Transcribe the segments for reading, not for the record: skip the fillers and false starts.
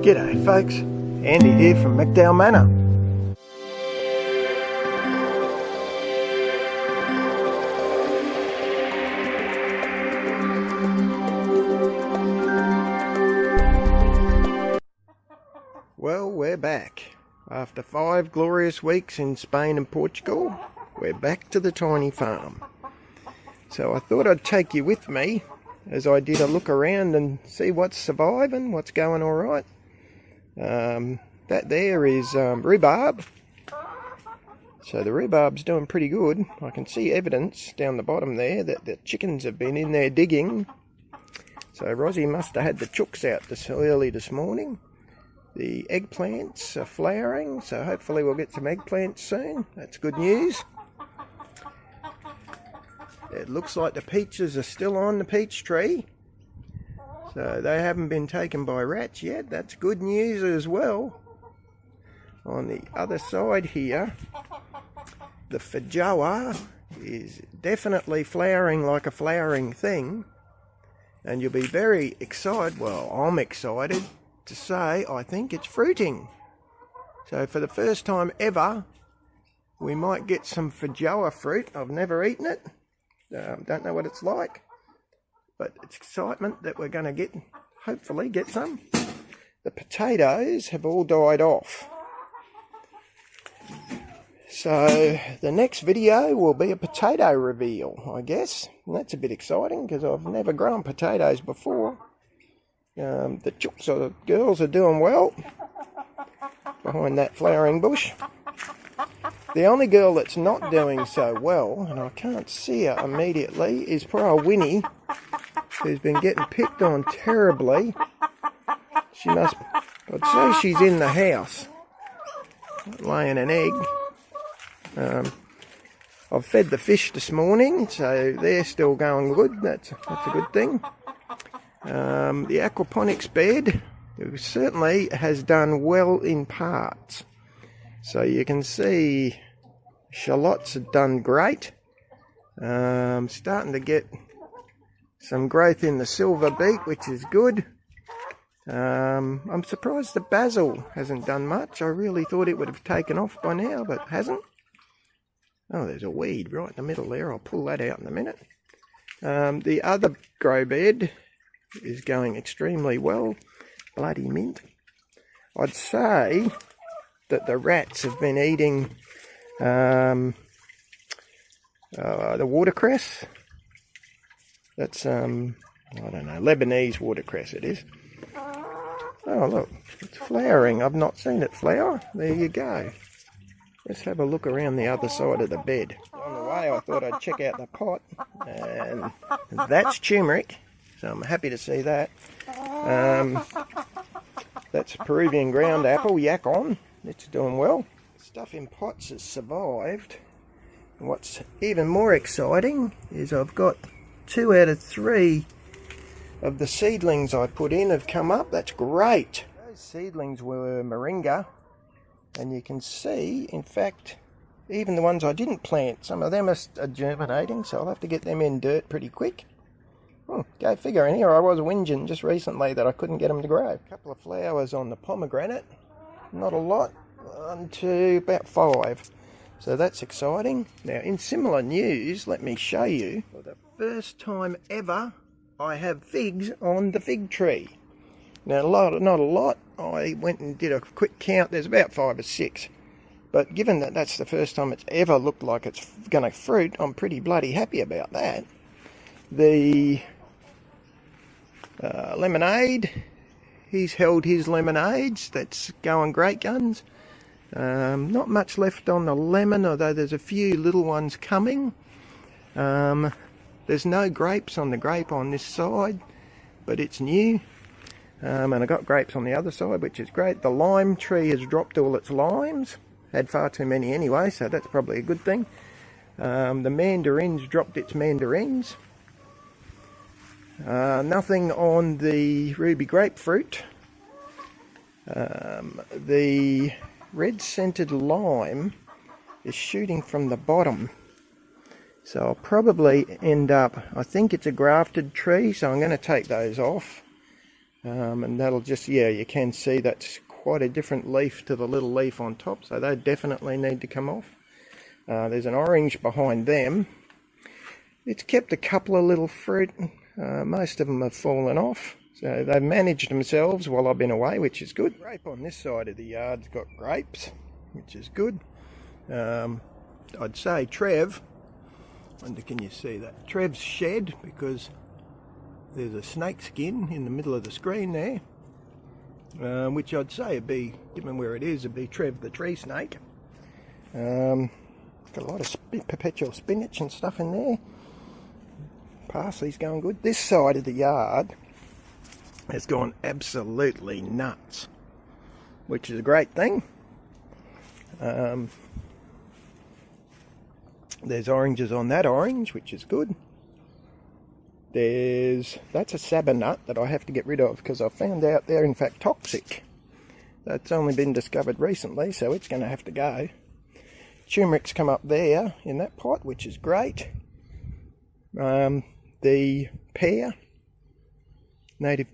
G'day folks, Andy here from McDowall Manor. Well, we're back. After 5 glorious weeks in Spain and Portugal, we're back to the tiny farm. So I thought I'd take you with me as I did a look around and see what's surviving, what's going alright. That there is rhubarb. So the rhubarb's doing pretty good. I can see evidence down the bottom there that the chickens have been in there digging. So Rosie must have had the chooks out early this morning. The eggplants are flowering, so hopefully we'll get some eggplants soon. That's good news. It looks like the peaches are still on the peach tree. So they haven't been taken by rats yet. That's good news as well. On the other side here, the feijoa is definitely flowering like a flowering thing. And you'll be very excited, well, I'm excited to say I think it's fruiting. So for the first time ever, we might get some feijoa fruit. I've never eaten it. Don't know what it's like. But it's excitement that we're going to hopefully get some. The potatoes have all died off. So the next video will be a potato reveal, I guess. And that's a bit exciting because I've never grown potatoes before. The chooks or the girls are doing well behind that flowering bush. The only girl that's not doing so well, and I can't see her immediately, is poor old Winnie, who's been getting picked on terribly. She must, I'd say she's in the house, laying an egg. I've fed the fish this morning, so they're still going good. That's a good thing. The aquaponics bed certainly has done well in parts. So you can see shallots have done great. Starting to get some growth in the silver beet, which is good. I'm surprised the basil hasn't done much. I really thought it would have taken off by now, but it hasn't. Oh, there's a weed right in the middle there. I'll pull that out in a minute. The other grow bed is going extremely well. Bloody mint. I'd say that the rats have been eating the watercress. That's, I don't know, Lebanese watercress it is. Oh, look, it's flowering. I've not seen it flower. There you go. Let's have a look around the other side of the bed. On the way, I thought I'd check out the pot, and that's turmeric, so I'm happy to see that. That's Peruvian ground apple, yacon. It's doing well. Stuff in pots has survived. And what's even more exciting is I've got 2 out of 3 of the seedlings I put in have come up. That's great. Those seedlings were moringa, and you can see, in fact, even the ones I didn't plant, some of them are germinating, so I'll have to get them in dirt pretty quick. Go figure. And here I was whinging just recently that I couldn't get them to grow. A couple of flowers on the pomegranate, not a lot, 1 to about 5. So that's exciting. Now, in similar news, let me show you, for the first time ever, I have figs on the fig tree. Now, not a lot. I went and did a quick count. There's about 5 or 6. But given that that's the first time it's ever looked like it's going to fruit, I'm pretty bloody happy about that. The lemonade, he's held his lemonades. That's going great guns. Not much left on the lemon, although there's a few little ones coming. There's no grapes on the grape on this side, but it's new. And I got grapes on the other side, which is great. The lime tree has dropped all its limes. Had far too many anyway, so that's probably a good thing. The mandarins dropped its mandarins. Nothing on the ruby grapefruit. The red scented lime is shooting from the bottom. So I'll probably end up, I think it's a grafted tree, so I'm going to take those off. And that'll just, yeah, you can see that's quite a different leaf to the little leaf on top, so they definitely need to come off. There's an orange behind them. It's kept a couple of little fruit. Most of them have fallen off, so they've managed themselves while I've been away, which is good. Grape on this side of the yard's got grapes, which is good. I'd say Trev, wonder can you see that? Trev's shed, because there's a snake skin in the middle of the screen there, which I'd say would be, given where it is, would be Trev the tree snake. Got a lot of perpetual spinach and stuff in there. Parsley's going good. This side of the yard has gone absolutely nuts, which is a great thing. There's oranges on that orange, which is good. That's a sabber nut that I have to get rid of because I found out they're in fact toxic. That's only been discovered recently, so it's going to have to go. Turmeric's come up there in that pot, which is great. The pear, native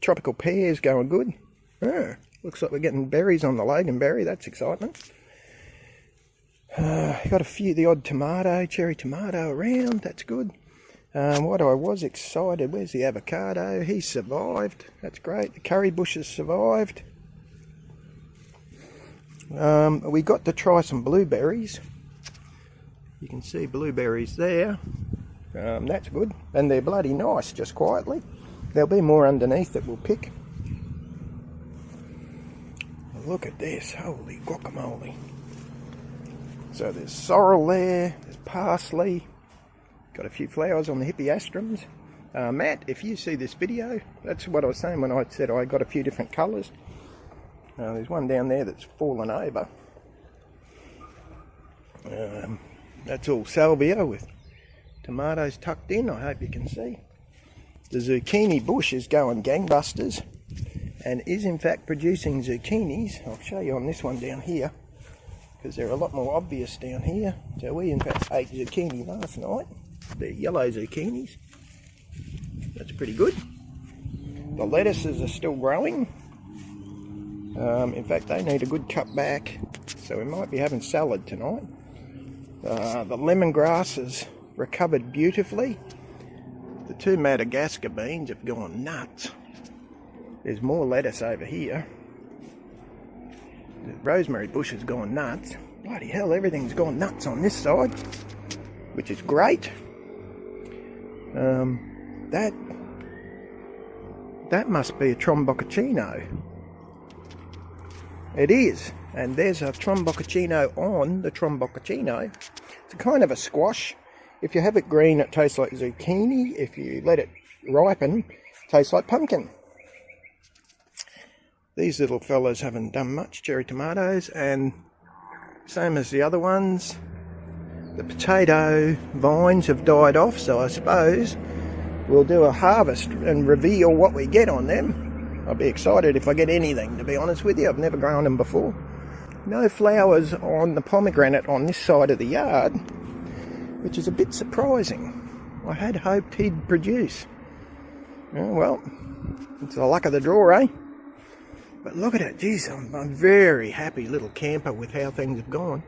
tropical pear, is going good. Looks like we're getting berries on the loganberry. That's excitement. Got the odd tomato, cherry tomato around. That's good. What I was excited, where's the avocado? He survived. That's great. The curry bushes survived. We got to try some blueberries. You can see blueberries there. That's good. And they're bloody nice, just quietly. There'll be more underneath that we'll pick. Look at this. Holy guacamole. So there's sorrel there. There's parsley. Got a few flowers on the hippeastrums. Matt, if you see this video, that's what I was saying when I said I got a few different colours. There's one down there that's fallen over. That's all salvia with tomatoes tucked in, I hope you can see. The zucchini bush is going gangbusters and is in fact producing zucchinis. I'll show you on this one down here because they're a lot more obvious down here. So we in fact ate zucchini last night. The yellow zucchinis. That's pretty good. The lettuces are still growing. In fact, they need a good cut back, so we might be having salad tonight. The lemongrass has recovered beautifully. The two Madagascar beans have gone nuts. There's more lettuce over here. The rosemary bush has gone nuts. Bloody hell, everything's gone nuts on this side, which is great. That must be a tromboccino. It is, and there's a tromboccino on the tromboccino. It's a kind of a squash. If you have it green, it tastes like zucchini. If you let it ripen, it tastes like pumpkin. These little fellas haven't done much, cherry tomatoes, and same as the other ones. The potato vines have died off, so I suppose we'll do a harvest and reveal what we get on them. I'll be excited if I get anything, to be honest with you. I've never grown them before. No flowers on the pomegranate on this side of the yard, which is a bit surprising. I had hoped he'd produce. Oh, well, it's the luck of the draw, eh? But look at it, geez, I'm a very happy little camper with how things have gone.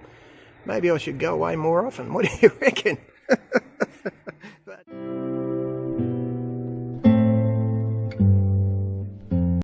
Maybe I should go away more often. What do you reckon?